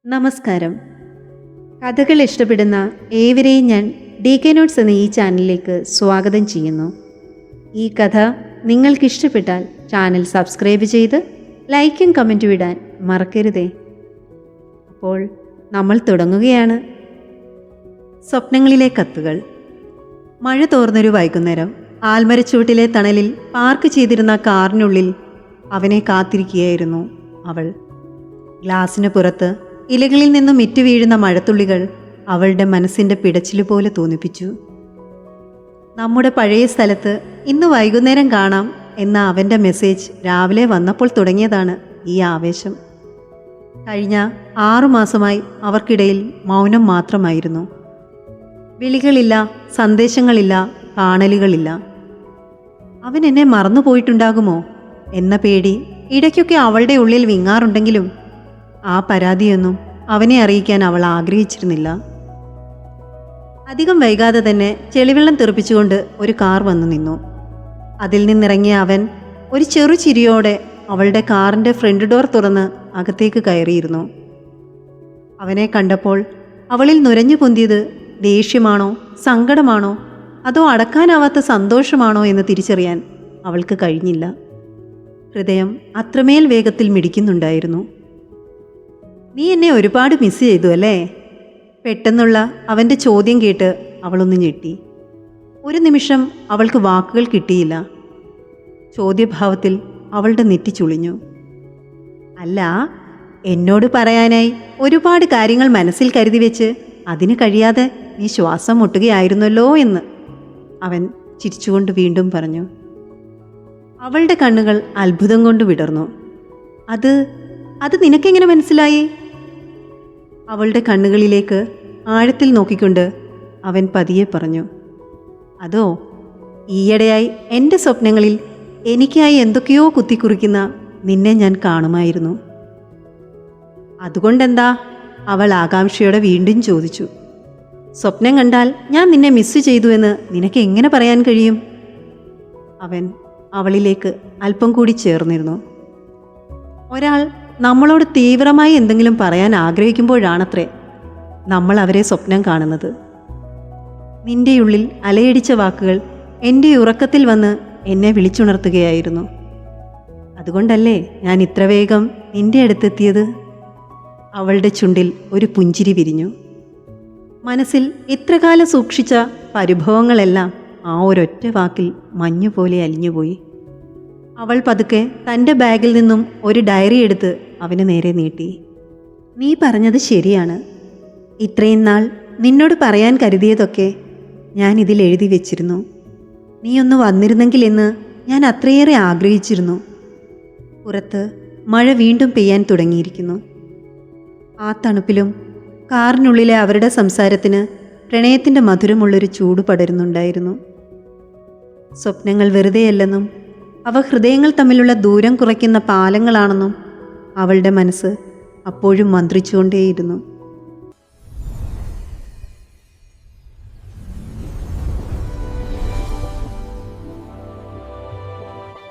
നമസ്കാരം. കഥകൾ ഇഷ്ടപ്പെടുന്ന ഏവരെയും ഞാൻ DK നോട്ട്സ് എന്ന ഈ ചാനലിലേക്ക് സ്വാഗതം ചെയ്യുന്നു. ഈ കഥ നിങ്ങൾക്കിഷ്ടപ്പെട്ടാൽ ചാനൽ സബ്സ്ക്രൈബ് ചെയ്ത് ലൈക്കും കമൻറ്റും ഇടാൻ മറക്കരുതേ. അപ്പോൾ നമ്മൾ തുടങ്ങുകയാണ്. സ്വപ്നങ്ങളിലെ കത്തുകൾ. മഴ തോർന്നൊരു വൈകുന്നേരം ആൽമരച്ചുവട്ടിലെ തണലിൽ പാർക്ക് ചെയ്തിരുന്ന കാറിനുള്ളിൽ അവനെ കാത്തിരിക്കുകയായിരുന്നു അവൾ. ഗ്ലാസിന് പുറത്ത് ഇലകളിൽ നിന്നും ഇറ്റു വീഴുന്ന മഴത്തുള്ളികൾ അവളുടെ മനസ്സിൻ്റെ പിടച്ചിലുപോലെ തോന്നിപ്പിച്ചു. നമ്മുടെ പഴയ സ്ഥലത്ത് ഇന്ന് വൈകുന്നേരം കാണാം എന്ന അവൻ്റെ മെസ്സേജ് രാവിലെ വന്നപ്പോൾ തുടങ്ങിയതാണ് ഈ ആവേശം. കഴിഞ്ഞ 6 മാസമായി അവർക്കിടയിൽ മൗനം മാത്രമായിരുന്നു. വിളികളില്ല, സന്ദേശങ്ങളില്ല, കാണലുകളില്ല. അവൻ എന്നെ മറന്നുപോയിട്ടുണ്ടാകുമോ എന്ന പേടി ഇടയ്ക്കൊക്കെ അവളുടെ ഉള്ളിൽ വിങ്ങാറുണ്ടെങ്കിലും ആ പരാതിയൊന്നും അവനെ അറിയിക്കാൻ അവൾ ആഗ്രഹിച്ചിരുന്നില്ല. അധികം വൈകാതെ തന്നെ ചെളിവെള്ളം തെറിപ്പിച്ചുകൊണ്ട് ഒരു കാർ വന്നു നിന്നു. അതിൽ നിന്നിറങ്ങിയ അവൻ ഒരു ചെറു ചിരിയോടെ അവളുടെ കാറിൻ്റെ ഫ്രണ്ട് ഡോർ തുറന്ന് അകത്തേക്ക് കയറിയിരുന്നു. അവനെ കണ്ടപ്പോൾ അവളിൽ നുരഞ്ഞു പൊന്തിയത് ദേഷ്യമാണോ, സങ്കടമാണോ, അതോ അടക്കാനാവാത്ത സന്തോഷമാണോ എന്ന് തിരിച്ചറിയാൻ അവൾക്ക് കഴിഞ്ഞില്ല. ഹൃദയം അത്രമേൽ വേഗത്തിൽ മിടിക്കുന്നുണ്ടായിരുന്നു. നീ എന്നെ ഒരുപാട് മിസ് ചെയ്തു അല്ലേ? പെട്ടെന്നുള്ള അവൻ്റെ ചോദ്യം കേട്ട് അവളൊന്ന് ഞെട്ടി. ഒരു നിമിഷം അവൾക്ക് വാക്കുകൾ കിട്ടിയില്ല. ചോദ്യഭാവത്തിൽ അവളുടെ നെറ്റി ചുളിഞ്ഞു. അല്ല, എന്നോട് പറയാനായി ഒരുപാട് കാര്യങ്ങൾ മനസ്സിൽ കരുതി വെച്ച് അതിന് കഴിയാതെ നീ ശ്വാസം മുട്ടുകയായിരുന്നല്ലോ എന്ന് അവൻ ചിരിച്ചുകൊണ്ട് വീണ്ടും പറഞ്ഞു. അവളുടെ കണ്ണുകൾ അത്ഭുതം കൊണ്ട് വിടർന്നു. അത് നിനക്കെങ്ങനെ മനസ്സിലായി? അവളുടെ കണ്ണുകളിലേക്ക് ആഴത്തിൽ നോക്കിക്കൊണ്ട് അവൻ പതിയെ പറഞ്ഞു. അതോ, ഈയിടെയായി എൻ്റെ സ്വപ്നങ്ങളിൽ എനിക്കായി എന്തൊക്കെയോ കുത്തിക്കുറിക്കുന്ന നിന്നെ ഞാൻ കാണുമായിരുന്നു. അതുകൊണ്ടെന്താ? അവൾ ആകാംക്ഷയോടെ വീണ്ടും ചോദിച്ചു. സ്വപ്നം കണ്ടാൽ ഞാൻ നിന്നെ മിസ് ചെയ്തു എന്ന് നിനക്ക് എങ്ങനെ പറയാൻ കഴിയും? അവൻ അവളിലേക്ക് അല്പം കൂടി ചേർന്നിരുന്നു. ഒരാൾ നമ്മളോട് തീവ്രമായി എന്തെങ്കിലും പറയാൻ ആഗ്രഹിക്കുമ്പോഴാണത്രേ നമ്മൾ അവരെ സ്വപ്നം കാണുന്നത്. നിന്റെ ഉള്ളിൽ അലയടിച്ച വാക്കുകൾ എൻ്റെ ഉറക്കത്തിൽ വന്ന് എന്നെ വിളിച്ചുണർത്തുകയായിരുന്നു. അതുകൊണ്ടല്ലേ ഞാൻ ഇത്ര വേഗം നിന്റെ അടുത്തെത്തിയത്? അവളുടെ ചുണ്ടിൽ ഒരു പുഞ്ചിരി വിരിഞ്ഞു. മനസ്സിൽ ഇത്രകാലം സൂക്ഷിച്ച പരിഭവങ്ങളെല്ലാം ആ ഒരൊറ്റ വാക്കിൽ മഞ്ഞുപോലെ അലിഞ്ഞുപോയി. അവൾ പതുക്കെ തൻ്റെ ബാഗിൽ നിന്നും ഒരു ഡയറി എടുത്ത് അവന് നേരെ നീട്ടി. നീ പറഞ്ഞത് ശരിയാണ്. ഇത്രയും നാൾ നിന്നോട് പറയാൻ കരുതിയതൊക്കെ ഞാൻ ഇതിൽ എഴുതി വെച്ചിരുന്നു. നീ ഒന്ന് വന്നിരുന്നെങ്കിൽ എന്ന് ഞാൻ അത്രയേറെ ആഗ്രഹിച്ചിരുന്നു. പുറത്ത് മഴ വീണ്ടും പെയ്യാൻ തുടങ്ങിയിരിക്കുന്നു. ആ തണുപ്പിലും കാറിനുള്ളിലെ അവരുടെ സംസാരത്തിന് പ്രണയത്തിൻ്റെ മധുരമുള്ളൊരു ചൂട് പടരുന്നുണ്ടായിരുന്നു. സ്വപ്നങ്ങൾ വെറുതെയല്ലെന്നും അവ ഹൃദയങ്ങൾ തമ്മിലുള്ള ദൂരം കുറയ്ക്കുന്ന പാലങ്ങളാണെന്നും അവളുടെ മനസ്സ് അപ്പോഴും മന്ത്രിച്ചുകൊണ്ടേയിരുന്നു.